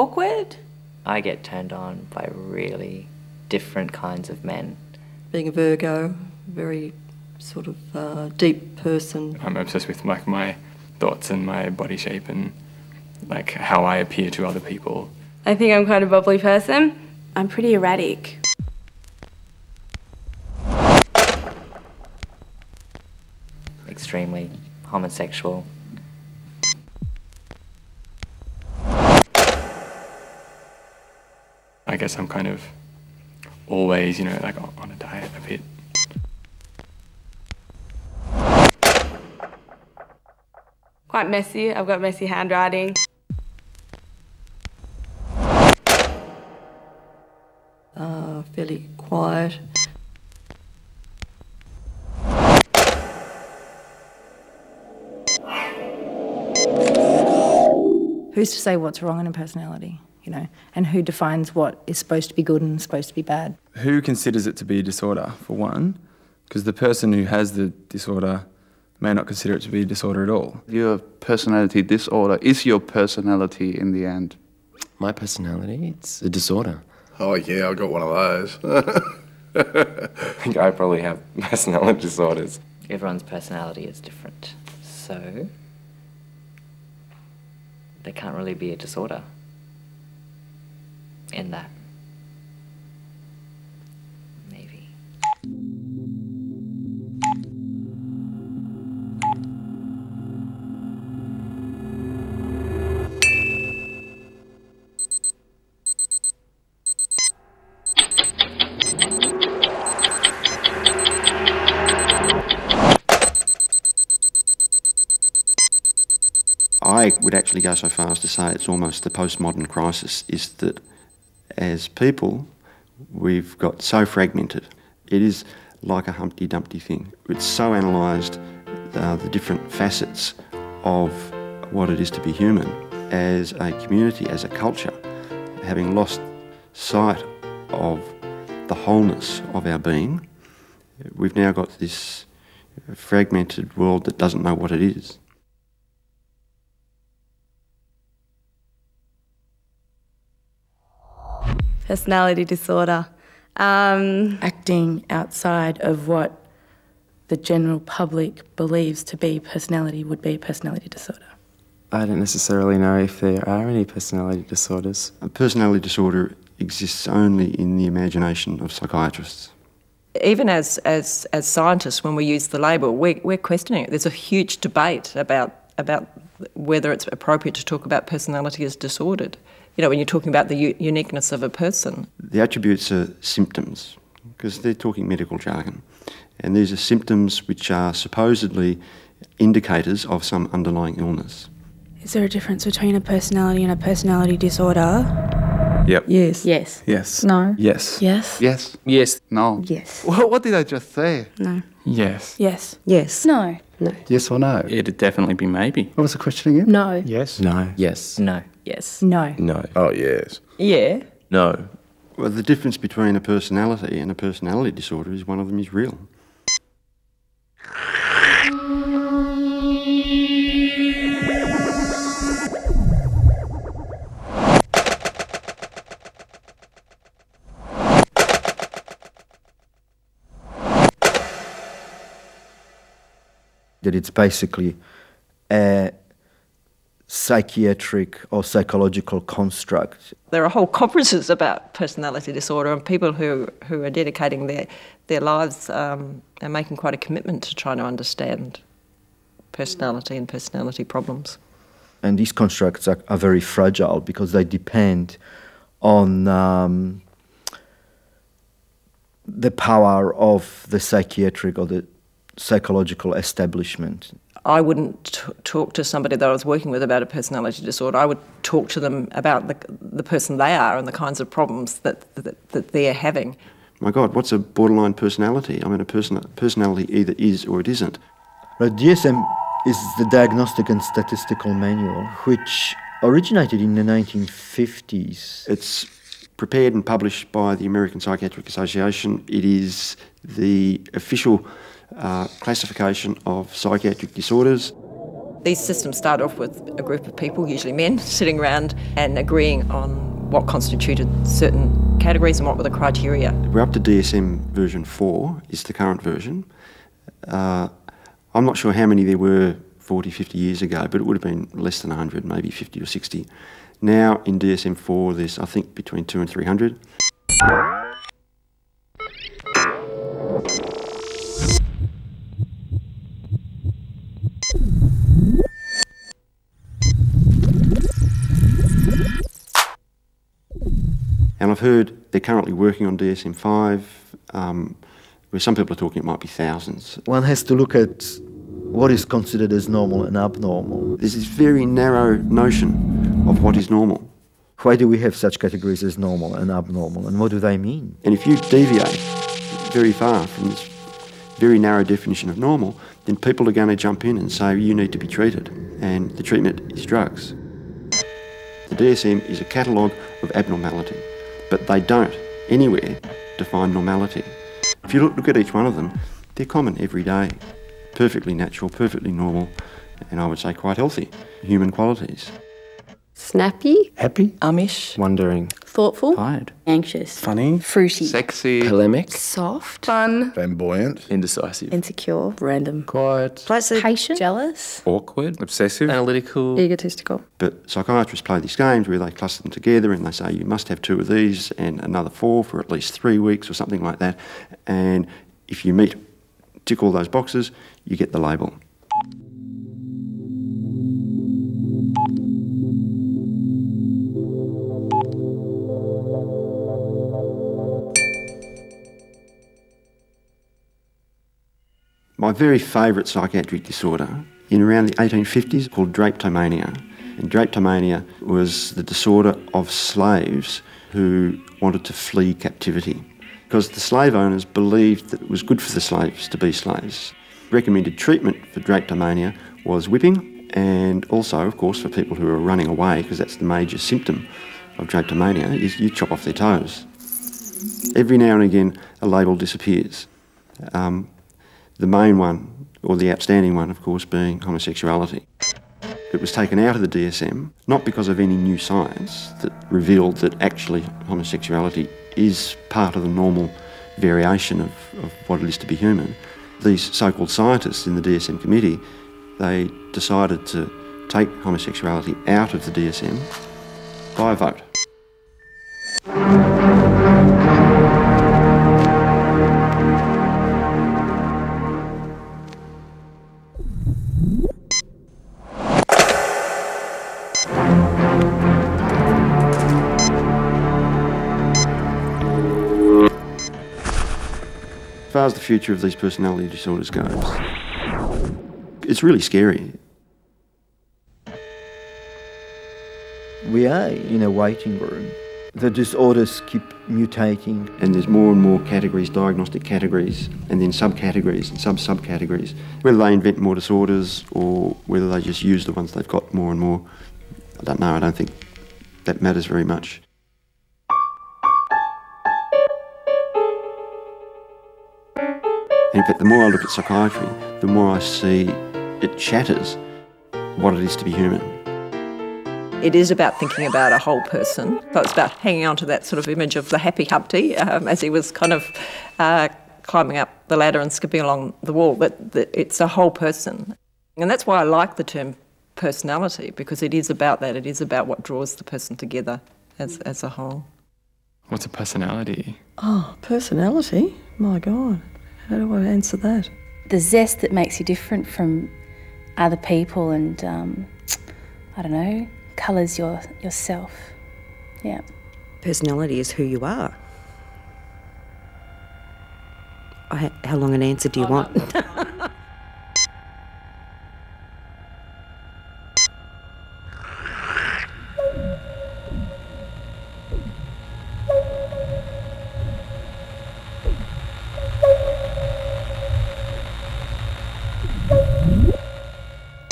awkward. I get turned on by really different kinds of men. Being a Virgo, very sort of deep person. I'm obsessed with like my thoughts and my body shape and like how I appear to other people. I think I'm quite a bubbly person. I'm pretty erratic. Extremely homosexual. I guess I'm kind of always, like on a diet a bit. Quite messy. I've got messy handwriting. Fairly quiet. Who's to say what's wrong in a personality, and who defines what is supposed to be good and supposed to be bad? Who considers it to be a disorder, for one? Because the person who has the disorder may not consider it to be a disorder at all. Your personality disorder is your personality in the end. My personality, it's a disorder. Oh yeah, I got one of those. I think I probably have personality disorders. Everyone's personality is different, so there can't really be a disorder in that. Maybe. I would actually go so far as to say it's almost the postmodern crisis, is that as people, we've got so fragmented. It is like a Humpty Dumpty thing. It's so analysed, the different facets of what it is to be human. As a community, as a culture, having lost sight of the wholeness of our being, we've now got this fragmented world that doesn't know what it is. Personality disorder. Acting outside of what the general public believes to be personality would be a personality disorder. I don't necessarily know if there are any personality disorders. A personality disorder exists only in the imagination of psychiatrists. Even as scientists, when we use the label, we're questioning it. There's a huge debate about whether it's appropriate to talk about personality as disordered. When you're talking about the uniqueness of a person. The attributes are symptoms, because they're talking medical jargon. And these are symptoms which are supposedly indicators of some underlying illness. Is there a difference between a personality and a personality disorder? Yep. Yes. Yes. Yes. No. Yes. Yes. Yes. Yes. No. Yes. What did I just say? No. Yes. Yes. Yes. No. No. Yes or no? It'd definitely be maybe. What was the question again? No. Yes. No. Yes. No. Yes. No. No. Oh yes. Yeah. No. Well, the difference between a personality and a personality disorder is one of them is real. That it's basically a psychiatric or psychological construct. There are whole conferences about personality disorder, and people who are dedicating their lives and making quite a commitment to trying to understand personality and personality problems. And these constructs are very fragile because they depend on the power of the psychiatric or the psychological establishment. I wouldn't talk to somebody that I was working with about a personality disorder. I would talk to them about the person they are and the kinds of problems that they're having. My God, what's a borderline personality? I mean, a personality either is or it isn't. The DSM is the Diagnostic and Statistical Manual, which originated in the 1950s. It's prepared and published by the American Psychiatric Association. It is the official classification of psychiatric disorders. These systems start off with a group of people, usually men, sitting around and agreeing on what constituted certain categories and what were the criteria. We're up to DSM version 4 is the current version. I'm not sure how many there were 40, 50 years ago, but it would have been less than 100, maybe 50 or 60. Now in DSM 4 there's, I think, between 200 and 300. And I've heard they're currently working on DSM-5, where some people are talking it might be thousands. One has to look at what is considered as normal and abnormal. There's this very narrow notion of what is normal. Why do we have such categories as normal and abnormal, and what do they mean? And if you deviate very far from this very narrow definition of normal, then people are going to jump in and say you need to be treated, and the treatment is drugs. The DSM is a catalogue of abnormality, but they don't anywhere define normality. If you look at each one of them, they're common every day, perfectly natural, perfectly normal, and I would say quite healthy human qualities. Snappy. Happy. Amish. Wondering. Thoughtful. Tired. Anxious. Funny. Fruity. Sexy. Polemic. Soft. Fun. Flamboyant. Indecisive. Insecure. Random. Quiet. Patient. Jealous. Awkward. Obsessive. Analytical. Egotistical. But psychiatrists play these games where they cluster them together and they say you must have 2 of these and another 4 for at least 3 weeks or something like that. And if you tick all those boxes, you get the label. My very favourite psychiatric disorder in around the 1850s called drapetomania. And drapetomania was the disorder of slaves who wanted to flee captivity because the slave owners believed that it was good for the slaves to be slaves. Recommended treatment for drapetomania was whipping, and also, of course, for people who are running away, because that's the major symptom of drapetomania, is you chop off their toes. Every now and again a label disappears. The main one, or the outstanding one, of course, being homosexuality. It was taken out of the DSM, not because of any new science that revealed that actually homosexuality is part of the normal variation of what it is to be human. These so-called scientists in the DSM committee, they decided to take homosexuality out of the DSM by a vote. As far as the future of these personality disorders goes, it's really scary. We are in a waiting room. The disorders keep mutating. And there's more and more categories, diagnostic categories, and then subcategories and subcategories. Whether they invent more disorders or whether they just use the ones they've got more and more, I don't know. I don't think that matters very much. In fact, the more I look at psychiatry, the more I see it shatters what it is to be human. It is about thinking about a whole person. So it's about hanging on to that sort of image of the happy Humpty as he was kind of climbing up the ladder and skipping along the wall, that it's a whole person. And that's why I like the term personality, because it is about that. It is about what draws the person together as a whole. What's a personality? Oh, personality? My God. How do I answer that? The zest that makes you different from other people and, I don't know, colours yourself. Yeah. Personality is who you are. How long an answer do you want?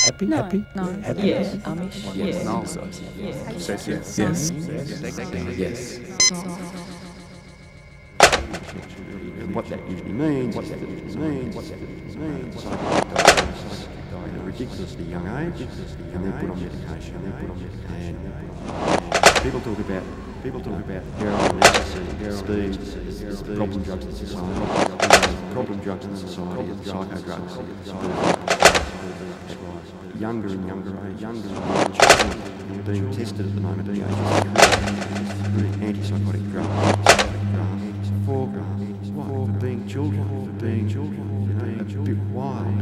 Happy? No, Happy? no. Happy? Yes. Amish? Yes. No. Yes. Yes. And what that usually means, at a ridiculously young age, and they're put on medication. And people talk about heroin and ecstasy, speed, problem drugs in society, problem drugs in society, and psychodrugs. Younger and younger age, children being tested at the moment, antipsychotic drugs. For being children, a bit wild,